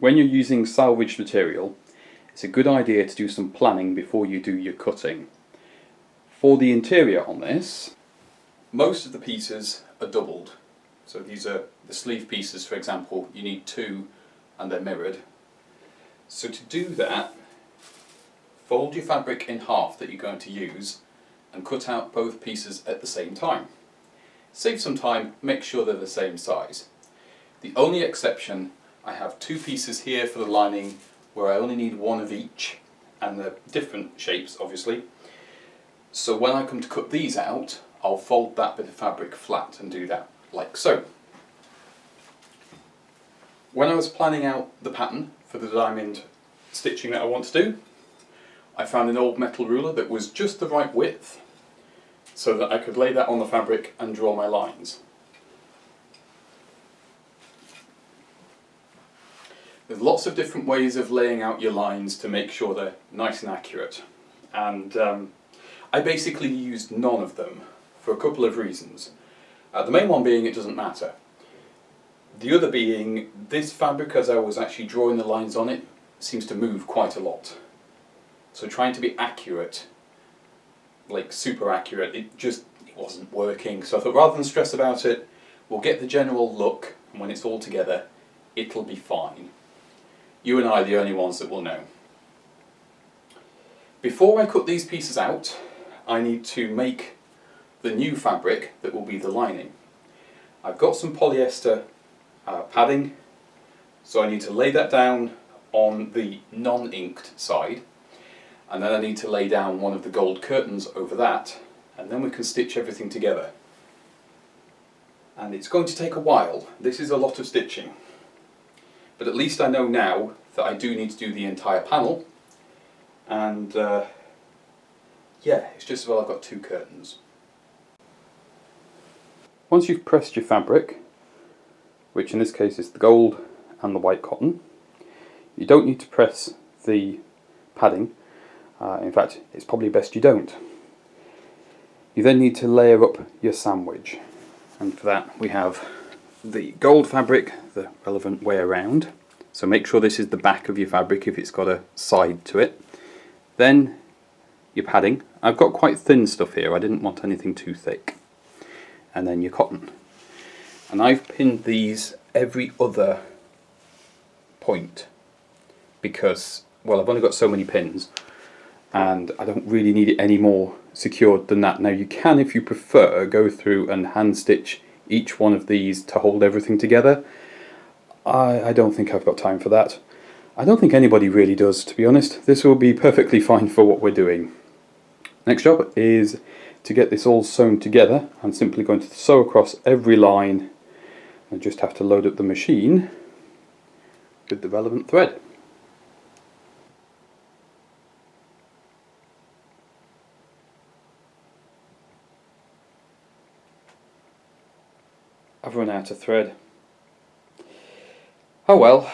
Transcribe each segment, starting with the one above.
when you're using salvaged material, it's a good idea to do some planning before you do your cutting. For the interior on this, most of the pieces are doubled. So these are the sleeve pieces, for example. You need two and they're mirrored. So to do that, fold your fabric in half that you're going to use and cut out both pieces at the same time. Save some time, make sure they're the same size. The only exception, I have two pieces here for the lining where I only need one of each, and they're different shapes obviously. So when I come to cut these out, I'll fold that bit of fabric flat and do that like so. When I was planning out the pattern for the diamond stitching that I want to do, I found an old metal ruler that was just the right width so that I could lay that on the fabric and draw my lines. There's lots of different ways of laying out your lines to make sure they're nice and accurate, and I basically used none of them for a couple of reasons. The main one being it doesn't matter. The other being this fabric, as I was actually drawing the lines on it, seems to move quite a lot. So trying to be accurate, like super accurate, it wasn't working. So I thought rather than stress about it, we'll get the general look, and when it's all together, it'll be fine. You and I are the only ones that will know. Before I cut these pieces out, I need to make the new fabric that will be the lining. I've got some polyester padding, so I need to lay that down on the non-inked side, and then I need to lay down one of the gold curtains over that, and then we can stitch everything together. And it's going to take a while. This is a lot of stitching, but at least I know now that I do need to do the entire panel, and yeah, it's just as well I've got two curtains. Once you've pressed your fabric, which in this case is the gold and the white cotton, you don't need to press the padding. In fact, it's probably best you don't. You then need to layer up your sandwich, and for that we have the gold fabric the relevant way around. So make sure this is the back of your fabric if it's got a side to it. Then your padding. I've got quite thin stuff here, I didn't want anything too thick. And then your cotton. And I've pinned these every other point because, well, I've only got so many pins and I don't really need it any more secured than that. Now you can, if you prefer, go through and hand stitch each one of these to hold everything together. I don't think I've got time for that. I don't think anybody really does, to be honest. This will be perfectly fine for what we're doing. Next job is to get this all sewn together. I'm simply going to sew across every line and just have to load up the machine with the relevant thread. I've run out of thread. Oh well,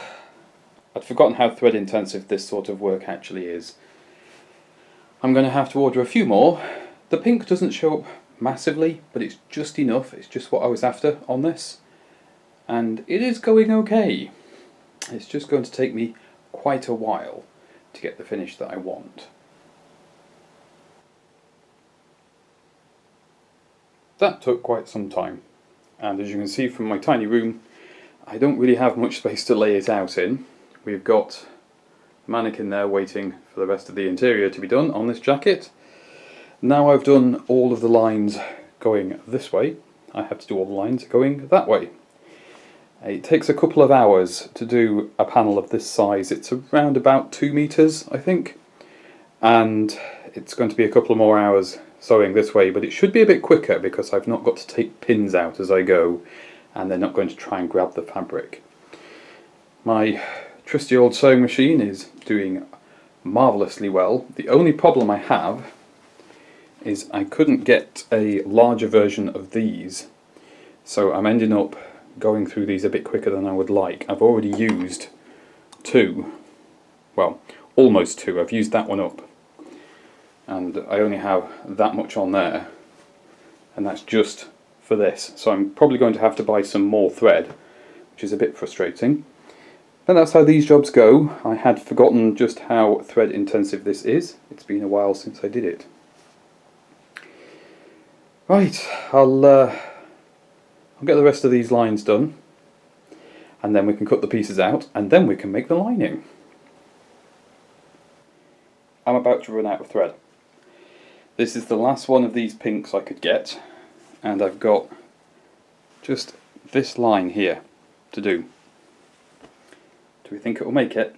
I'd forgotten how thread intensive this sort of work actually is. I'm going to have to order a few more. The pink doesn't show up massively, but it's just enough. It's just what I was after on this. And it is going okay. It's just going to take me quite a while to get the finish that I want. That took quite some time. And as you can see from my tiny room, I don't really have much space to lay it out in. We've got a mannequin there waiting for the rest of the interior to be done on this jacket. Now I've done all of the lines going this way, I have to do all the lines going that way. It takes a couple of hours to do a panel of this size. It's around about 2 meters, I think. And it's going to be a couple of more hours sewing this way, but it should be a bit quicker because I've not got to take pins out as I go, and they're not going to try and grab the fabric. My trusty old sewing machine is doing marvellously well. The only problem I have is I couldn't get a larger version of these, so I'm ending up going through these a bit quicker than I would like. I've already used 2, well, almost 2. I've used that one up, and I only have that much on there, and that's just for this. So I'm probably going to have to buy some more thread, which is a bit frustrating. And that's how these jobs go. I had forgotten just how thread intensive this is. It's been a while since I did it. Right, I'll get the rest of these lines done, and then we can cut the pieces out, and then we can make the lining. I'm about to run out of thread. This is the last one of these pinks I could get, and I've got just this line here to do. Do we think it will make it?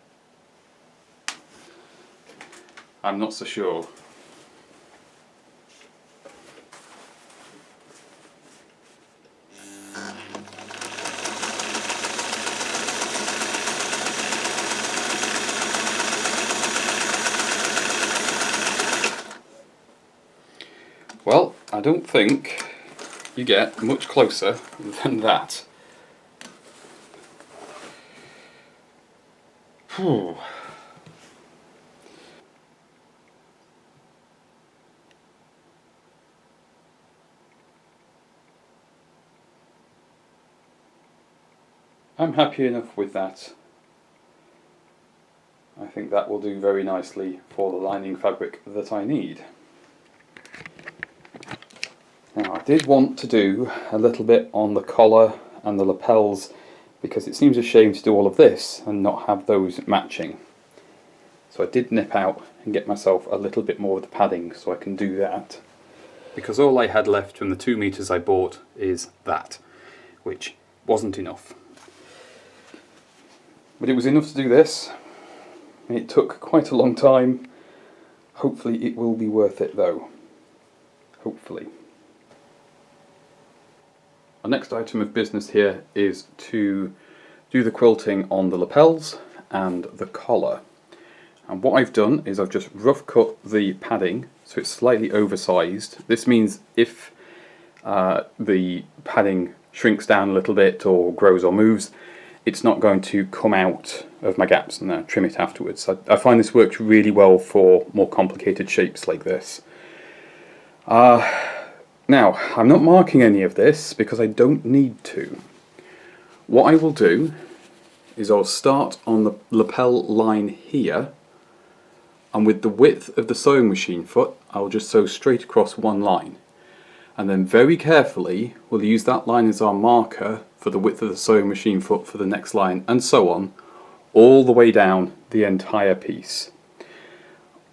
I'm not so sure. Well, I don't think you get much closer than that. Whew. I'm happy enough with that. I think that will do very nicely for the lining fabric that I need. Now, I did want to do a little bit on the collar and the lapels because it seems a shame to do all of this and not have those matching. So I did nip out and get myself a little bit more of the padding so I can do that. Because all I had left from the 2 meters I bought is that, which wasn't enough. But it was enough to do this. It took quite a long time. Hopefully it will be worth it though. Hopefully. Our next item of business here is to do the quilting on the lapels and the collar. And what I've done is I've just rough cut the padding so it's slightly oversized. This means if the padding shrinks down a little bit or grows or moves, it's not going to come out of my gaps and I trim it afterwards. I find this works really well for more complicated shapes like this. Now, I'm not marking any of this because I don't need to. What I will do is I'll start on the lapel line here, and with the width of the sewing machine foot I'll just sew straight across one line, and then very carefully we'll use that line as our marker for the width of the sewing machine foot for the next line, and so on, all the way down the entire piece.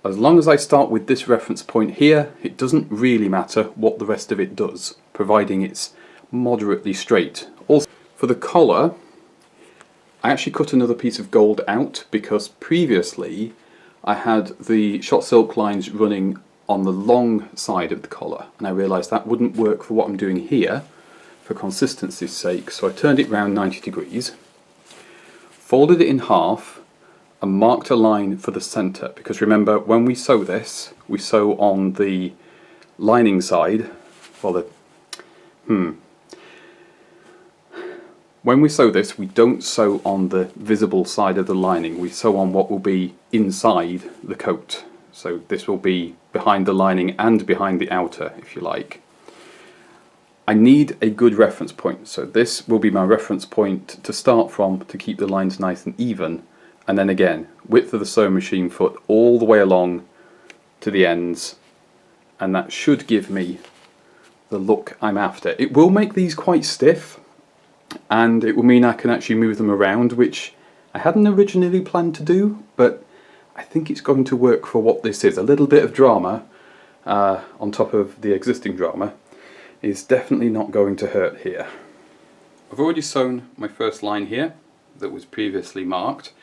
As long as I start with this reference point here, it doesn't really matter what the rest of it does, providing it's moderately straight. Also, for the collar, I actually cut another piece of gold out because previously I had the shot silk lines running on the long side of the collar, and I realised that wouldn't work for what I'm doing here for consistency's sake, so I turned it round 90 degrees, folded it in half, and marked a line for the centre, because remember when we sew this, we sew on the lining side, or when we sew this we don't sew on the visible side of the lining, we sew on what will be inside the coat. So this will be behind the lining and behind the outer, if you like. I need a good reference point, so this will be my reference point to start from to keep the lines nice and even. And then again, width of the sewing machine foot all the way along to the ends, and that should give me the look I'm after. It will make these quite stiff, and it will mean I can actually move them around, which I hadn't originally planned to do, but I think it's going to work for what this is. A little bit of drama on top of the existing drama is definitely not going to hurt here. I've already sewn my first line here that was previously marked.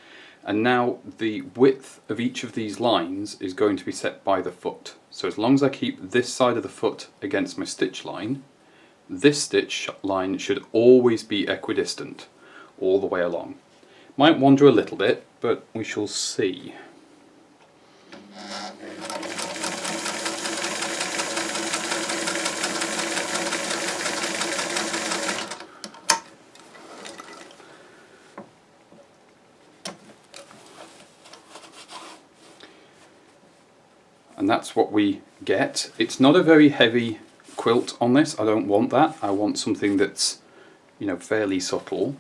And now the width of each of these lines is going to be set by the foot. So as long as I keep this side of the foot against my stitch line, this stitch line should always be equidistant all the way along. Might wander a little bit, but we shall see. And that's what we get. It's not a very heavy quilt on this. I don't want that. I want something that's, you know, fairly subtle.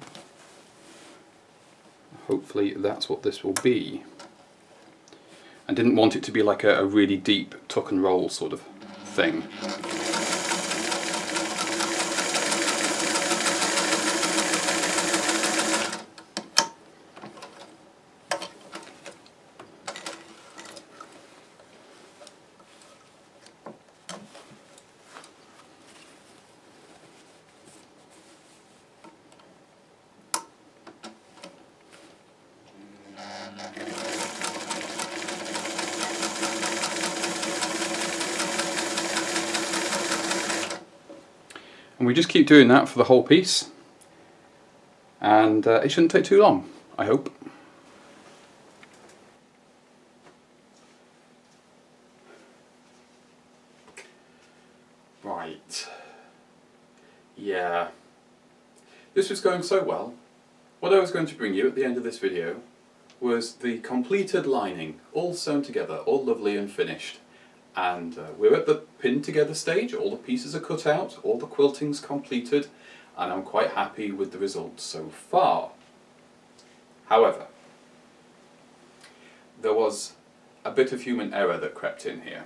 hopefully that's what this will be. I didn't want it to be like a really deep tuck and roll sort of thing. And we just keep doing that for the whole piece, and it shouldn't take too long, I hope. Right, yeah, this was going so well. What I was going to bring you at the end of this video was the completed lining, all sewn together, all lovely and finished. And we're at the pin together stage, all the pieces are cut out, all the quilting's completed, and I'm quite happy with the results so far. However, there was a bit of human error that crept in here.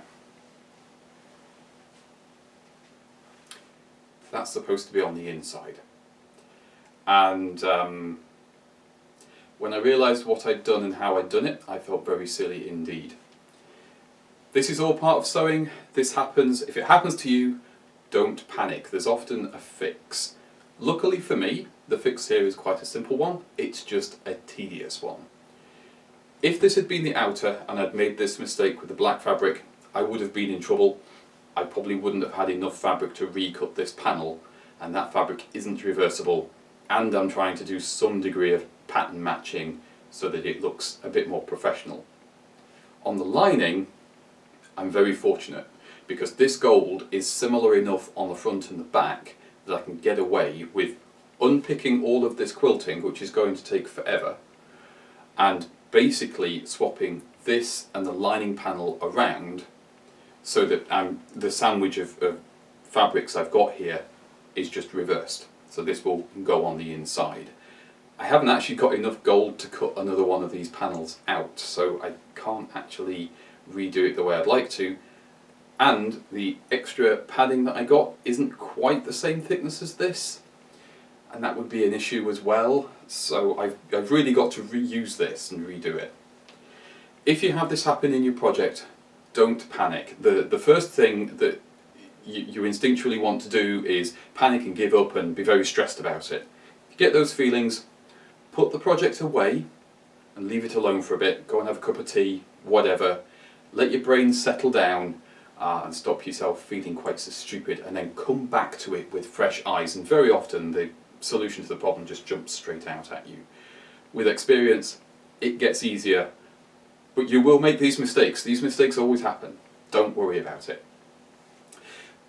That's supposed to be on the inside. And when I realised what I'd done and how I'd done it, I felt very silly indeed. This is all part of sewing. This happens. If it happens to you, don't panic. There's often a fix. Luckily for me, the fix here is quite a simple one. It's just a tedious one. If this had been the outer and I'd made this mistake with the black fabric, I would have been in trouble. I probably wouldn't have had enough fabric to recut this panel, and that fabric isn't reversible, and I'm trying to do some degree of pattern matching so that it looks a bit more professional. On the lining, I'm very fortunate because this gold is similar enough on the front and the back that I can get away with unpicking all of this quilting, which is going to take forever, and basically swapping this and the lining panel around so that the sandwich of fabrics I've got here is just reversed. So this will go on the inside. I haven't actually got enough gold to cut another one of these panels out, so I can't actually redo it the way I'd like to, and the extra padding that I got isn't quite the same thickness as this, and that would be an issue as well, so I've really got to reuse this and redo it. If you have this happen in your project, don't panic. The first thing that you instinctually want to do is panic and give up and be very stressed about it. If you get those feelings, put the project away and leave it alone for a bit. Go and have a cup of tea, whatever. Let your brain settle down and stop yourself feeling quite so stupid, and then come back to it with fresh eyes, and very often the solution to the problem just jumps straight out at you. With experience, it gets easier, but you will make these mistakes. These mistakes always happen. Don't worry about it.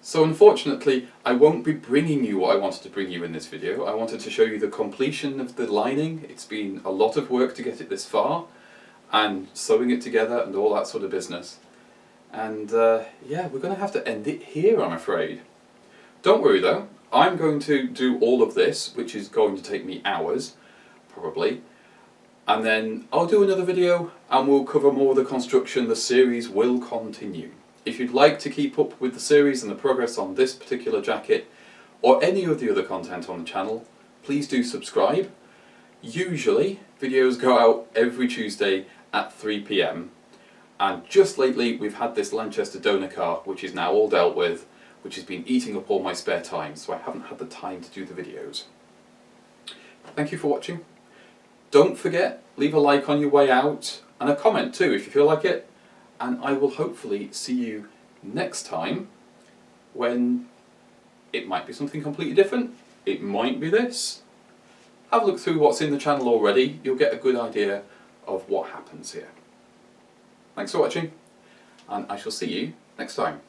So unfortunately, I won't be bringing you what I wanted to bring you in this video. I wanted to show you the completion of the lining. It's been a lot of work to get it this far, and sewing it together and all that sort of business. And yeah, we're going to have to end it here, I'm afraid. Don't worry though, I'm going to do all of this, which is going to take me hours, probably, and then I'll do another video and we'll cover more of the construction. The series will continue. If you'd like to keep up with the series and the progress on this particular jacket, or any of the other content on the channel, please do subscribe. Usually, videos go out every Tuesday at 3 PM, and just lately we've had this Lanchester donor car, which is now all dealt with, which has been eating up all my spare time, so I haven't had the time to do the videos. Thank you for watching. Don't forget, leave a like on your way out, and a comment too if you feel like it, and I will hopefully see you next time, when it might be something completely different. It might be this. Have a look through what's in the channel already, you'll get a good idea of what happens here. Thanks for watching, and I shall see you next time.